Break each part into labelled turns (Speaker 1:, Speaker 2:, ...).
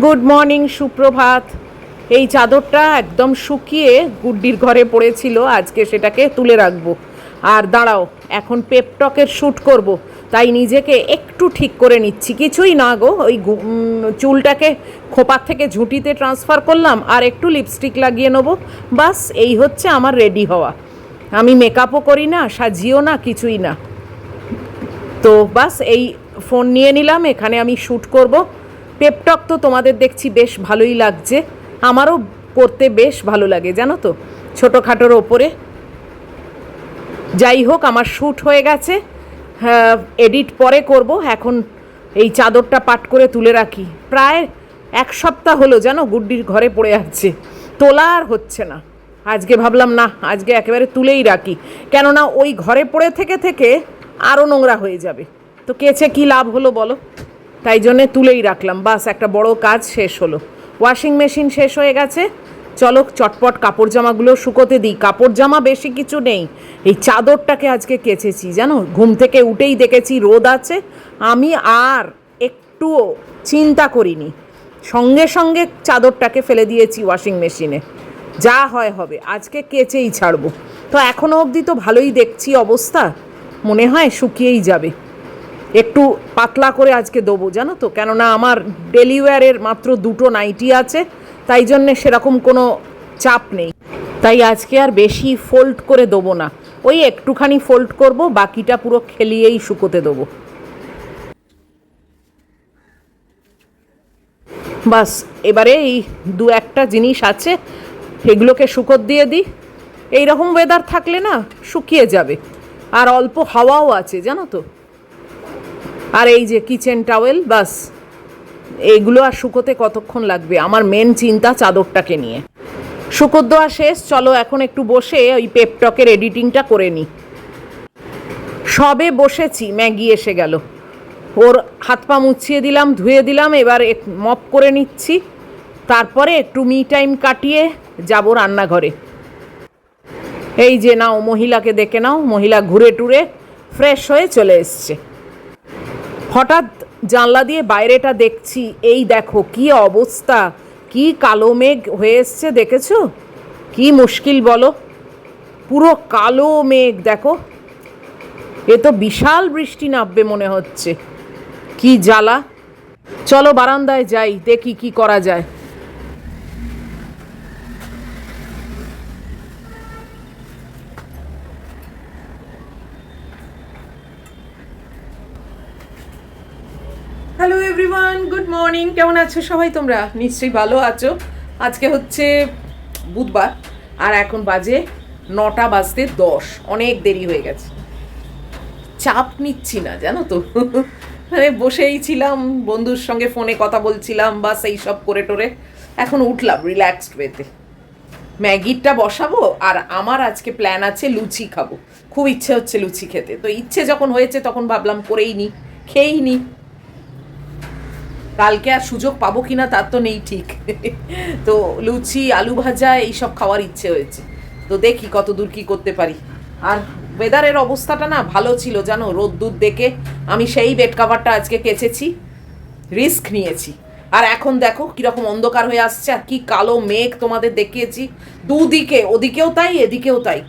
Speaker 1: Good morning, সুপ্রভাত। এই চাদরটা একদম শুকিয়ে গুড্ডির ঘরে পড়েছিল, আজকে সেটাকে তুলে রাখবো। আর দাঁড়াও, এখন পেপটকের শ্যুট করব, তাই নিজেকে একটু ঠিক করে নিচ্ছি। কিছুই না গো, ওই চুলটাকে খোপার থেকে ঝুঁটিতে ট্রান্সফার করলাম আর একটু লিপস্টিক লাগিয়ে নেবো, বাস এই হচ্ছে আমার রেডি হওয়া। আমি মেকআপও করি না, সাজিও না, কিছুই না। তো বাস এই ফোন নিয়ে নিলাম, এখানে আমি শ্যুট করব। পেপটক তো তোমাদের দেখছি বেশ ভালোই লাগছে, আমারও করতে বেশ ভালো লাগে জানো তো, ছোটোখাটোর ওপরে। যাই হোক, আমার শ্যুট হয়ে গেছে, হ্যাঁ, এডিট পরে করব। এখন এই চাদরটা পাট করে তুলে রাখি। প্রায় এক সপ্তাহ হলো জানো, গুড্ডির ঘরে পড়ে আছে, তোলা আর হচ্ছে না। আজকে ভাবলাম না, আজকে একেবারে তুলেই রাখি, কেননা ওই ঘরে পড়ে থেকে থেকে আরও নোংরা হয়ে যাবে। তো কেচে কী লাভ হলো বলো, তাই জন্যে তুলেই রাখলাম। বাস একটা বড় কাজ শেষ হলো। ওয়াশিং মেশিন শেষ হয়ে গেছে, চলো চটপট কাপড় জামাগুলো শুকোতে দিই। কাপড় জামা বেশি কিছু নেই, এই চাদরটাকে আজকে কেচেছি জানো, ঘুম থেকে উঠেই দেখেছি রোদ আছে, আমি আর একটুও চিন্তা করিনি, সঙ্গে সঙ্গে চাদরটাকে ফেলে দিয়েছি ওয়াশিং মেশিনে। যা হয় হবে, আজকে কেচেই ছাড়বো। তো এখনও অবধি তো ভালোই দেখছি অবস্থা, মনে হয় শুকিয়েই যাবে। একটু পাতলা করে আজকে দেবো জানো তো, কেননা আমার ডেলি ওয়্যারের মাত্র দুটো নাইটি আছে, তাই জন্যে সেরকম কোনো চাপ নেই। তাই আজকে আর বেশি ফোল্ড করে দেবো না, ওই একটুখানি ফোল্ড করব, বাকিটা পুরো খেলিয়েই শুকোতে দেবো। বাস এবারে এই দু একটা জিনিস আছে, এগুলোকে শুকোত দিয়ে দিই। এই রকম ওয়েদার থাকলে না শুকিয়ে যাবে, আর অল্প হাওয়াও আছে জানো তো। আর এই যে কিচেন টাওয়েল, বাস এইগুলো আর শুকোতে কতক্ষণ লাগবে, আমার মেন চিন্তা চাদরটাকে নিয়ে। শুকোত দেওয়া শেষ, চলো এখন একটু বসে ওই পেপটকের এডিটিংটা করে নিই। সবে বসেছি, ম্যাগি এসে গেল, ওর হাত পা মুছিয়ে দিলাম, ধুয়ে দিলাম, এবার মপ করে নিচ্ছি। তারপরে একটু মি টাইম কাটিয়ে যাব রান্নাঘরে। এই যে নাও, মহিলাকে দেখে নাও, মহিলা ঘুরে টুরে ফ্রেশ হয়ে চলে এসছে। হঠাৎ জানলা দিয়ে বাইরেটা দেখছি, এই দেখো কি অবস্থা, কি কালো মেঘ হয়ে এসছে, দেখেছো? কি মুশকিল বলো, পুরো কালো মেঘ দেখো, এ তো বিশাল বৃষ্টি নামবে মনে হচ্ছে, কি জ্বালা। চলো বারান্দায় যাই, দেখি কি করা যায়। Hello everyone, good morning. কেমন আছো সবাই? তোমরা নিশ্চয়ই ভালো আছো। আজকে হচ্ছে বুধবার, আর এখন বাজে 9:10, অনেক দেরি হয়ে গেছে। চাপ নিচ্ছি না জানো তো, মানে বসেই ছিলাম, বন্ধুর সঙ্গে ফোনে কথা বলছিলাম, বা সেই সব করে টোরে এখন উঠলাম রিল্যাক্সড ওয়েতে। ম্যাগিটা বসাবো, আর আমার আজকে প্ল্যান আছে লুচি খাবো, খুব ইচ্ছে হচ্ছে লুচি খেতে। তো ইচ্ছে যখন হয়েছে তখন ভাবলাম করেই নি, খেয়েই নি। কালকে আর সুযোগ পাবো কিনা তার তো নেই ঠিক। তো লুচি, আলু ভাজা এইসব খাওয়ার ইচ্ছে হয়েছে, তো দেখি কত দূর কী করতে পারি। আর ওয়েদারের অবস্থাটা না ভালো ছিল জানো, রোদ্দুর দেখে আমি সেই বেড কাভারটা আজকে কেচেছি, রিস্ক নিয়েছি। আর এখন দেখো কীরকম অন্ধকার হয়ে আসছে, আর কি কালো মেঘ তোমাদের দেখিয়েছি, দুদিকে, ওদিকেও তাই এদিকেও তাই,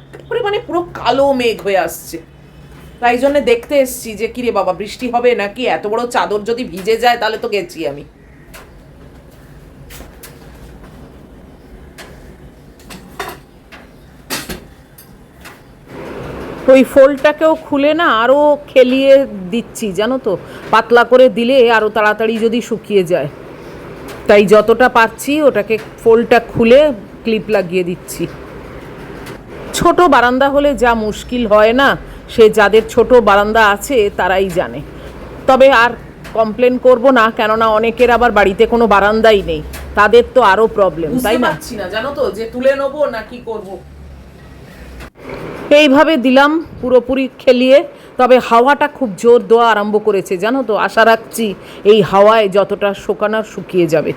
Speaker 1: মানে পুরো কালো মেঘ হয়ে আসছে। তাই জন্য দেখতে এসছি যে কিরে বাবা, বৃষ্টি হবে নাকি, এত বড় চাদর যদি ভিজে যায় তাহলে তো গেছি আমি। ওই ফোল্ডটাকেও খুলে না আরও খেলিয়ে দিচ্ছি জানো তো, পাতলা করে দিলে আরও তাড়াতাড়ি যদি শুকিয়ে যায়, তাই যতটা পাচ্ছি ওটাকে ফোল্ডটা খুলে ক্লিপ লাগিয়ে দিচ্ছি। ছোট বারান্দা হলে যা মুশকিল হয় না, সে যাদের ছোট বারান্দা আছে তারাই জানে। তবে আর কমপ্লেন করব না, কেননা অনেকের আবার বাড়িতে কোনো বারান্দাই নেই, তাদের তো আরও প্রবলেম, তাই না? জানো তো যে তুলে নেবো না কি করব। এইভাবে দিলাম পুরোপুরি খেলিয়ে, তবে হাওয়াটা খুব জোর দেওয়া আরম্ভ করেছে জানো তো, আশা রাখছি এই হাওয়ায় যতটা শুকানোর শুকিয়ে যাবে।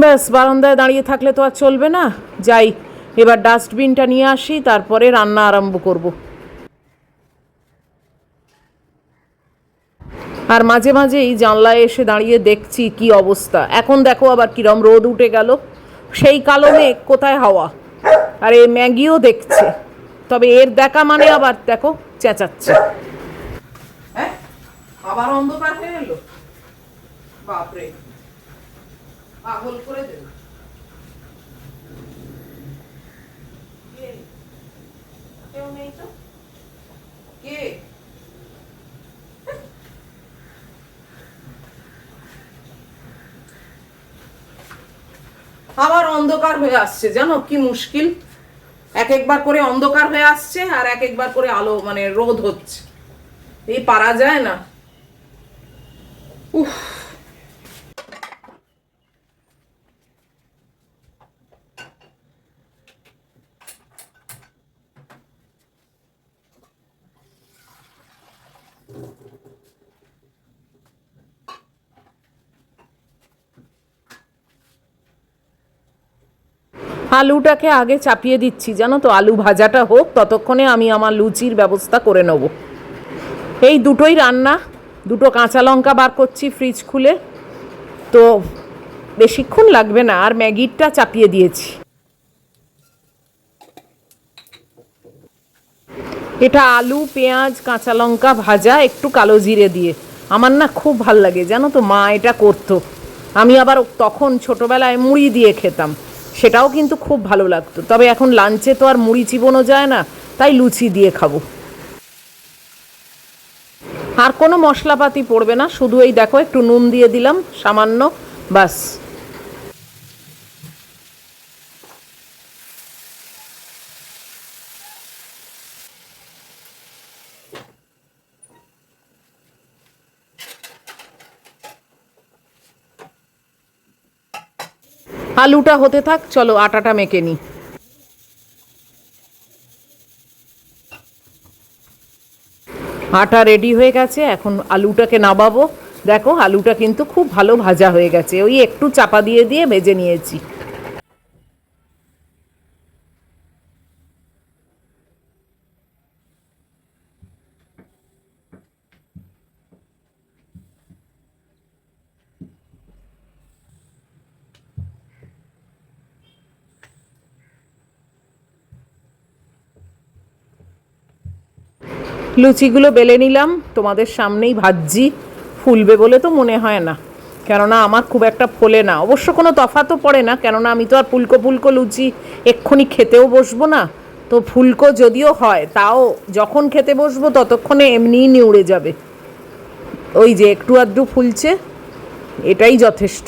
Speaker 1: ব্যাস, বারান্দায় দাঁড়িয়ে থাকলে তো আর চলবে না, যাই এবার ডাস্টবিনটা নিয়ে আসি, তারপরে রান্না আরম্ভ করব। আর মাঝে মাঝেই জানলায় এসে দাঁড়িয়ে দেখছি কি অবস্থা। এখন দেখো আবার কিরম রোদ উঠে গেল, সেই কালো মেঘ কোথায় হাওয়া। আর এই ম্যাগিও দেখছে, তবে এর দেখা মানে আবার দেখো চেঁচাচ্ছে। আবার অন্ধকার হয়ে গেল, বাপরে, পাগল করে দেব। কেউ নেই তো, কে? আবার অন্ধকার হয়ে আসছে, জানো কি মুশকিল। এক একবার করে অন্ধকার হয়ে আসছে আর এক একবার করে আলো, মানে রোদ হচ্ছে। এই পারা যায় না। উফ, আলুটাকে আগে চাপিয়ে দিচ্ছি, জানো তো, আলু ভাজাটা হোক, ততক্ষণে আমি আমার লুচির ব্যবস্থা করে নেব। এই দুটোই রান্না। দুটো কাঁচা লঙ্কা বার করছি ফ্রিজ খুলে, তো বেশিক্ষণ লাগবে না। আর ম্যাগিটা চাপিয়ে দিয়েছি। এটা আলু, পেঁয়াজ, কাঁচা লঙ্কা ভাজা একটু কালো জিরে দিয়ে। আমার না খুব ভাল লাগে, জানো তো, মা এটা করতো। আমি আবার তখন ছোটোবেলায় মুড়ি দিয়ে খেতাম, সেটাও কিন্তু খুব ভালো লাগতো। তবে এখন লাঞ্চে তো আর মুড়ি চিবোনো যায় না, তাই লুচি দিয়ে খাবো। আর কোনো মশলাপাতি পড়বে না, শুধু এই দেখো একটু নুন দিয়ে দিলাম সামান্য, বাস। আলুটা হতে থাক, চলো আটাটা মেখে নিই। আটা রেডি হয়ে গেছে, এখন আলুটাকে নামাবো। দেখো আলুটা কিন্তু খুব ভালো ভাজা হয়ে গেছে, ওই একটু চাপা দিয়ে দিয়ে ভেজে নিয়েছি। লুচিগুলো বেলে নিলাম, তোমাদের সামনেই ভাজছি। ফুলবে বলে তো মনে হয় না, কেননা আমার খুব একটা ফোলে না। অবশ্য কোনো তফাতও পড়ে না, কেননা আমি তো আর ফুলকো ফুলকো লুচি এক্ষুনি খেতেও বসবো না। তো ফুলকো যদিও হয়, তাও যখন খেতে বসবো ততক্ষণে এমনিই নিউড়ে যাবে। ওই যে একটু আধটু ফুলছে, এটাই যথেষ্ট।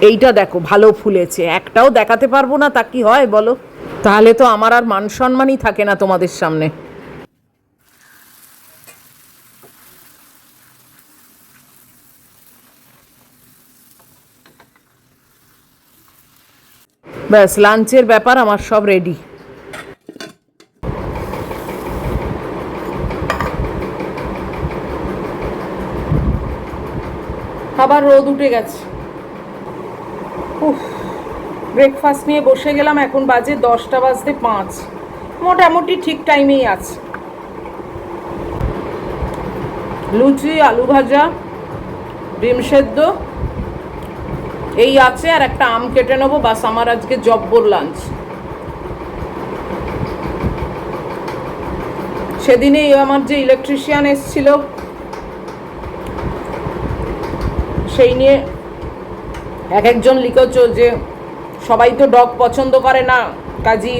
Speaker 1: এইটা দেখো ভালো ফুলেছে, একটাও দেখাতে পারবো না, তা কি হয় বলো? তাহলে তো আমার আর মান সম্মানই থাকে না তোমাদের সামনে। ব্যাস, লাঞ্চের ব্যাপার আমার সব রেডি। আবার রোদ উঠে গেছে। উফ, ব্রেকফাস্ট নিয়ে বসে গেলাম, এখন বাজে 10:05। মোটামুটি ঠিক টাইমেই আছে। লুচি, আলু ভাজা, ডিম সেদ্ধ এই আছে, আর একটা আম কেটে নেবো, বাস আমার আজকে জব্বর লাঞ্চ। সেদিনেই আমার যে ইলেকট্রিশিয়ান এসছিল, সেই নিয়ে এক একজন লিখেছ যে সবাই তো ডগ পছন্দ করে না, কাজী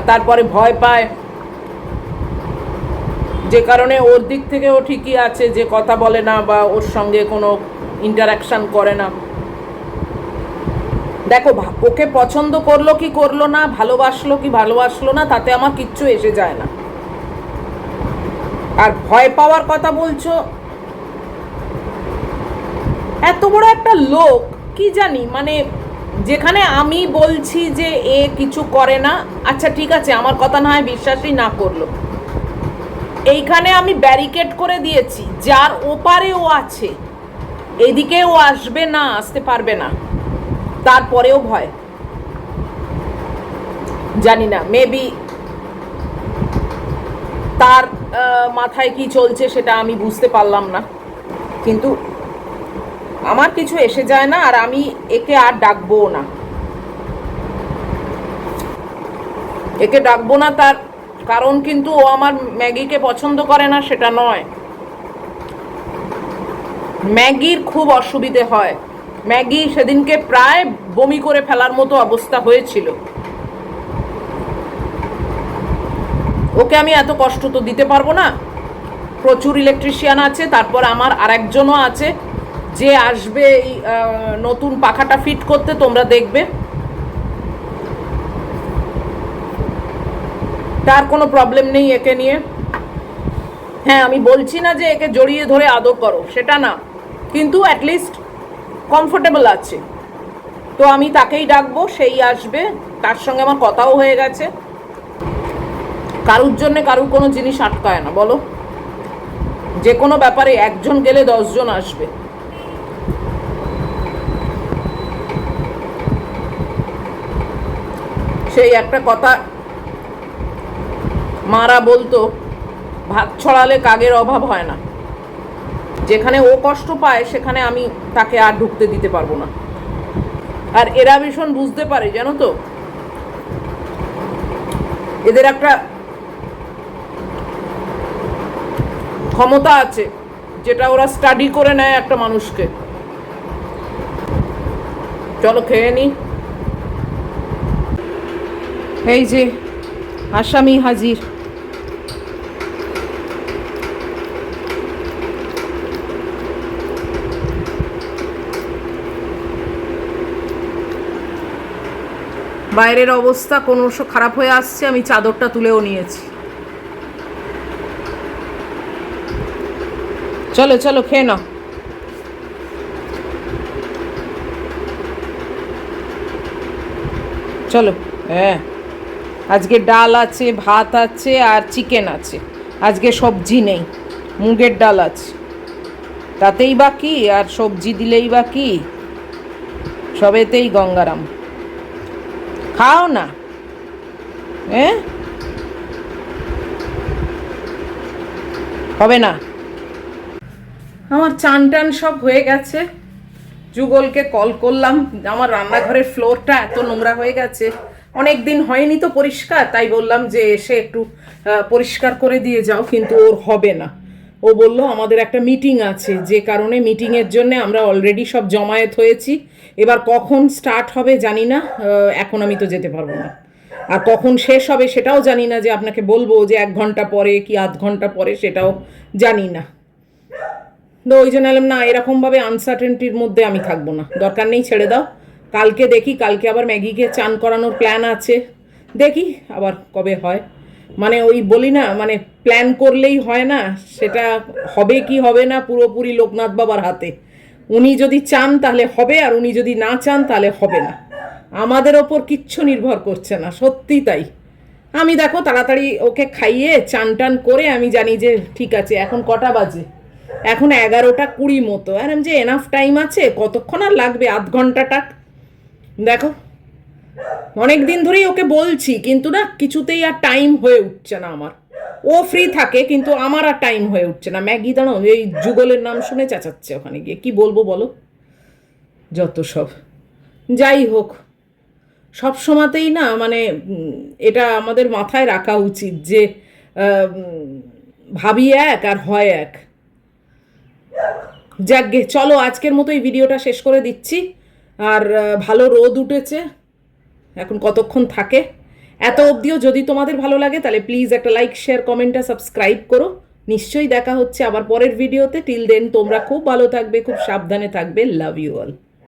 Speaker 1: তারপরে ভয় পায়, যে কারণে ওর দিক থেকে ও ঠিকই আছে, যে কথা বলে না বা ওর সঙ্গে কোনো ইন্টারাকশান করে না। দেখো, ওকে পছন্দ করলো কি করলো না, ভালোবাসলো কি ভালোবাসলো না, তাতে আমার কিচ্ছু এসে যায় না। আর ভয় পাওয়ার কথা বলছো, এত বড় একটা লোক, কি জানি, মানে যেখানে আমি বলছি যে এ কিছু করে না, আচ্ছা ঠিক আছে, আমার কথা না হয় বিশ্বাসই না করলো, এইখানে আমি ব্যারিকেড করে দিয়েছি, যার ওপারে ও আছে, এদিকেও আসবে না, আসতে পারবে না, তারপরেও ভয়। জানি না, মেবি তার মাথায় কি চলছে সেটা আমি বুঝতে পারলাম না, কিন্তু আমার কিছু এসে যায় না, আর আমি একে আর ডাকবো না। একে ডাকবো না তার কারণ কিন্তু ও আমার ম্যাগিকে পছন্দ করে না সেটা নয়। ম্যাগির খুব অসুবিধে হয়। ম্যাগি সেদিনকে প্রায় বমি করে ফেলার মতো অবস্থা হয়েছিল। ওকে আমি এত কষ্ট তো দিতে পারবো না। প্রচুর ইলেকট্রিশিয়ান আছে, তারপর আমার আরেকজনও আছে যে আসবে এই নতুন পাখাটা ফিট করতে, তোমরা দেখবে। তার কোনো প্রবলেম নেই একে নিয়ে। হ্যাঁ, আমি বলছি না যে একে জড়িয়ে ধরে আদর করো, সেটা না, কিন্তু অ্যাটলিস্ট কমফোর্টেবল আছে। তো আমি তাকেই ডাকবো, সেই আসবে, তার সঙ্গে আমার কথাও হয়ে গেছে। কারুর জন্যে কারুর কোনো জিনিস আটকায় না বলো, যে কোনো ব্যাপারে একজন গেলে 10 জন আসবে। সেই একটা কথা মারা বলতো, ভাত ছড়ালে কাগের অভাব হয় না। যেখানে ও কষ্ট পায় সেখানে আমি তাকে আর ঢুকতে দিতে পারবো না। আর এরা ভীষণ বুঝতে পারে, জানো তো, এদের একটা ক্ষমতা আছে যেটা ওরা স্টাডি করে নেয় একটা মানুষকে। চলো খেয়ে নি। এই যে আসামি হাজির। বাইরের অবস্থা ক্রমশ খারাপ হয়ে আসছে, আমি চাদরটা তুলেও নিয়েছি। চলো চলো খেয়ে নাও। চলো। হ্যাঁ, আজকে ডাল আছে, ভাত আছে, আর চিকেন আছে। আজকে সবজি নেই, মুগের ডাল আছে, তাতেই বা কি, আর সবজি দিলেই বা কি, সবেতেই গঙ্গারাম। খাও না। হ্যাঁ, হবে না। আমার চান টান সব হয়ে গেছে। যুগলকে কল করলাম, আমার রান্নাঘরের ফ্লোরটা এত নোংরা হয়ে গেছে, অনেক দিন হয়নি তো পরিষ্কার, তাই বললাম যে এসে একটু পরিষ্কার করে দিয়ে যাও, কিন্তু ওর হবে না। ও বলল আমাদের একটা মিটিং আছে, যে কারণে মিটিংয়ের জন্য আমরা অলরেডি সব জমায়েত হয়েছি, এবার কখন স্টার্ট হবে জানি না, এখন আমি তো যেতে পারবো না। আর কখন শেষ হবে সেটাও জানি না, যে আপনাকে বলবো যে 1 ঘন্টা পরে কি আধ ঘন্টা পরে, সেটাও জানি না। তো ওই জন্য এলাম না, এরকমভাবে আনসার্টেনটির মধ্যে আমি থাকবো না, দরকার নেই, ছেড়ে দাও। কালকে দেখি, কালকে আবার ম্যাগিকে চান করানোর প্ল্যান আছে, দেখি আবার কবে হয়। মানে ওই বলি না, মানে প্ল্যান করলেই হয় না, সেটা হবে কি হবে না পুরোপুরি লোকনাথ বাবার হাতে। উনি যদি চান তাহলে হবে, আর উনি যদি না চান তাহলে হবে না। আমাদের ওপর কিচ্ছু নির্ভর করছে না, সত্যি তাই। আমি দেখো তাড়াতাড়ি ওকে খাইয়ে চান টান করে, আমি জানি যে ঠিক আছে, এখন কটা বাজে, এখন 11:20 মতো, আর আমি যে এনাফ টাইম আছে, কতক্ষণ আর লাগবে, আধ ঘন্টাটা। দেখো অনেক দিন ধরেই ওকে বলছি, কিন্তু না কিছুতেই আর টাইম হয়ে উঠছে না আমার। ও ফ্রি থাকে কিন্তু আমার আর টাইম হয়ে উঠছে না। ম্যাগি দাঁড়ো, এই যুগলের নাম শুনে চেঁচাচ্ছে ওখানে গিয়ে, কি বলবো বলো, যত সব। যাই হোক, সব সময়তেই না মানে এটা আমাদের মাথায় রাখা উচিত যে ভাবি এক আর হয় এক। যাকগে, চলো আজকের মতো এই ভিডিওটা শেষ করে দিচ্ছি। আর ভালো রোদ উঠেছে, এখন কতক্ষণ থাকে। এত অবধিও যদি তোমাদের ভালো লাগে তাহলে প্লিজ একটা লাইক, শেয়ার, কমেন্ট আর সাবস্ক্রাইব করো। নিশ্চয়ই দেখা হচ্ছে আবার পরের ভিডিওতে। টিল দেন তোমরা খুব ভালো থাকবে, খুব সাবধানে থাকবে। Love you all.